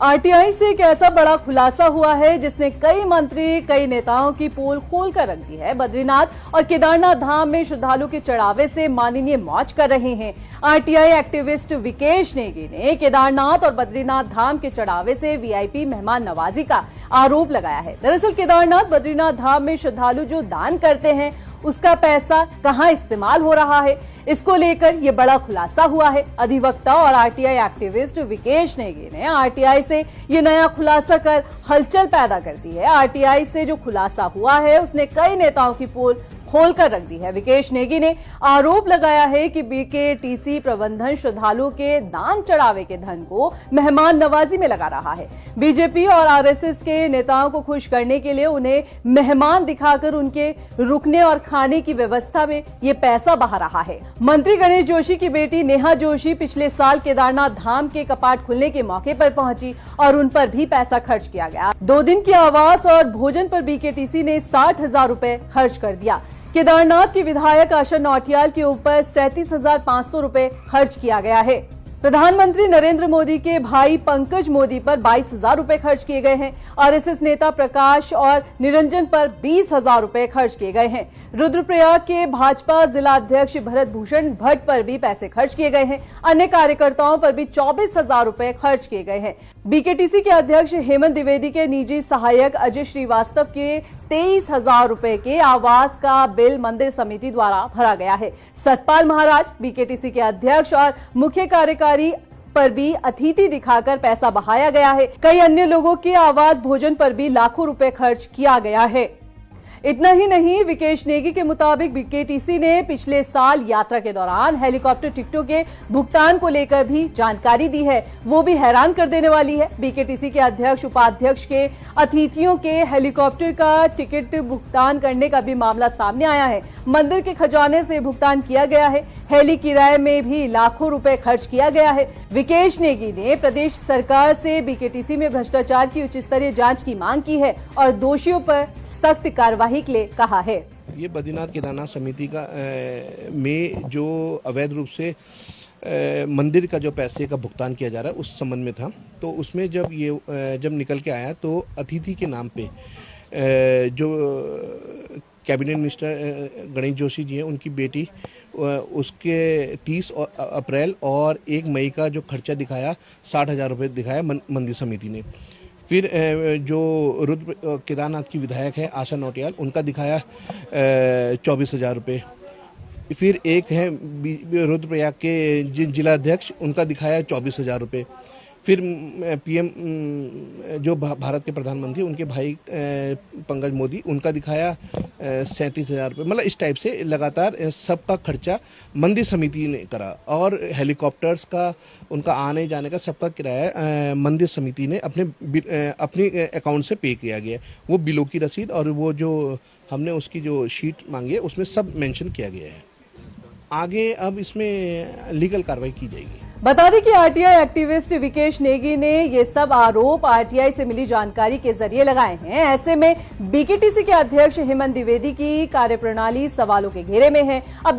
RTI से एक ऐसा बड़ा खुलासा हुआ है जिसने कई मंत्री, कई नेताओं की पोल खोल कर रख दी है। बद्रीनाथ और केदारनाथ धाम में श्रद्धालु के चढ़ावे से माननीय मौज कर रहे हैं। आरटीआई एक्टिविस्ट विकेश नेगी ने केदारनाथ और बद्रीनाथ धाम के चढ़ावे से वीआईपी मेहमान नवाजी का आरोप लगाया है। दरअसल केदारनाथ बद्रीनाथ धाम में श्रद्धालु जो दान करते हैं उसका पैसा कहां इस्तेमाल हो रहा है, इसको लेकर यह बड़ा खुलासा हुआ है। अधिवक्ता और आरटीआई एक्टिविस्ट विकेश नेगी ने आरटीआई से यह नया खुलासा कर हलचल पैदा कर दी है। आरटीआई से जो खुलासा हुआ है उसने कई नेताओं की पोल खोल कर रख दी है। विकेश नेगी ने आरोप लगाया है कि बीकेटीसी प्रबंधन श्रद्धालुओं के दान चढ़ावे के धन को मेहमान नवाजी में लगा रहा है। बीजेपी और आरएसएस के नेताओं को खुश करने के लिए उन्हें मेहमान दिखाकर उनके रुकने और खाने की व्यवस्था में ये पैसा बहा रहा है। मंत्री गणेश जोशी की बेटी नेहा जोशी पिछले साल केदारनाथ धाम के कपाट खुलने के मौके पर पहुंची और उन पर भी पैसा खर्च किया गया। 2 दिन के आवास और भोजन पर बीकेटीसी ने 60,000 रुपए खर्च कर दिया। केदारनाथ की विधायक आशा नौटियाल के ऊपर 37,500 रुपए खर्च किया गया है। प्रधानमंत्री नरेंद्र मोदी के भाई पंकज मोदी पर 22,000 रुपए खर्च किए गए हैं। आरएसएस नेता प्रकाश और निरंजन पर 20,000 रुपए खर्च किए गए हैं। रुद्रप्रयाग के भाजपा जिला अध्यक्ष भरत भूषण भट्ट पर भी पैसे खर्च किए गए हैं। अन्य कार्यकर्ताओं पर भी 24,000 रुपए खर्च किए गए हैं। बीकेटीसी के अध्यक्ष हेमंत द्विवेदी के निजी सहायक अजय श्रीवास्तव के 23,000 रुपए के आवास का बिल मंदिर समिति द्वारा भरा गया है। सतपाल महाराज बीकेटीसी के अध्यक्ष और मुख्य कार्यकारी पर भी अतिथि दिखाकर पैसा बहाया गया है। कई अन्य लोगों के आवास भोजन पर भी लाखों रुपए खर्च किया गया है। इतना ही नहीं, विकेश नेगी के मुताबिक बीकेटीसी ने पिछले साल यात्रा के दौरान हेलीकॉप्टर टिकटों के भुगतान को लेकर भी जानकारी दी है, वो भी हैरान कर देने वाली है। बीकेटीसी के अध्यक्ष, उपाध्यक्ष के अतिथियों के हेलीकॉप्टर का टिकट भुगतान करने का भी मामला सामने आया है। मंदिर के खजाने से भुगतान किया गया है। हेली किराए में भी लाखों रुपए खर्च किया गया है। विकेश नेगी ने प्रदेश सरकार से बीकेटीसी में भ्रष्टाचार की उच्च स्तरीय जांच की मांग की है और दोषियों पर सख्त कार्रवाई के लिए कहा है। ये बद्रीनाथ केदारनाथ समिति का में जो अवैध रूप से मंदिर का जो पैसे का भुगतान किया जा रहा है उस संबंध में था। तो उसमें जब निकल के आया तो अतिथि के नाम पे जो कैबिनेट मिनिस्टर गणेश जोशी जी हैं, उनकी बेटी, उसके 30 अप्रैल और 1 मई का जो खर्चा दिखाया 60,000 रुपये दिखाया मंदिर समिति ने। फिर जो रुद्र केदारनाथ की विधायक है आशा नौटियाल, उनका दिखाया 24,000 रुपये। फिर एक है रुद्रप्रयाग के जिला अध्यक्ष, उनका दिखाया 24,000 रुपये। फिर पीएम जो भारत के प्रधानमंत्री, उनके भाई पंकज मोदी, उनका दिखाया 37,000 रुपये। मतलब इस टाइप से लगातार सबका खर्चा मंदिर समिति ने करा और हेलीकॉप्टर्स का, उनका आने जाने का सबका किराया मंदिर समिति ने अपने अकाउंट से पे किया गया। वो बिलों की रसीद और वो जो हमने उसकी जो शीट मांगी है उसमें सब मेंशन किया गया है। आगे अब इसमें लीगल कार्रवाई की जाएगी। बता दें कि आरटीआई एक्टिविस्ट विकेश नेगी ने ये सब आरोप आरटीआई से मिली जानकारी के जरिए लगाए हैं। ऐसे में बीकेटीसी के अध्यक्ष हेमंत द्विवेदी की कार्यप्रणाली सवालों के घेरे में है। अब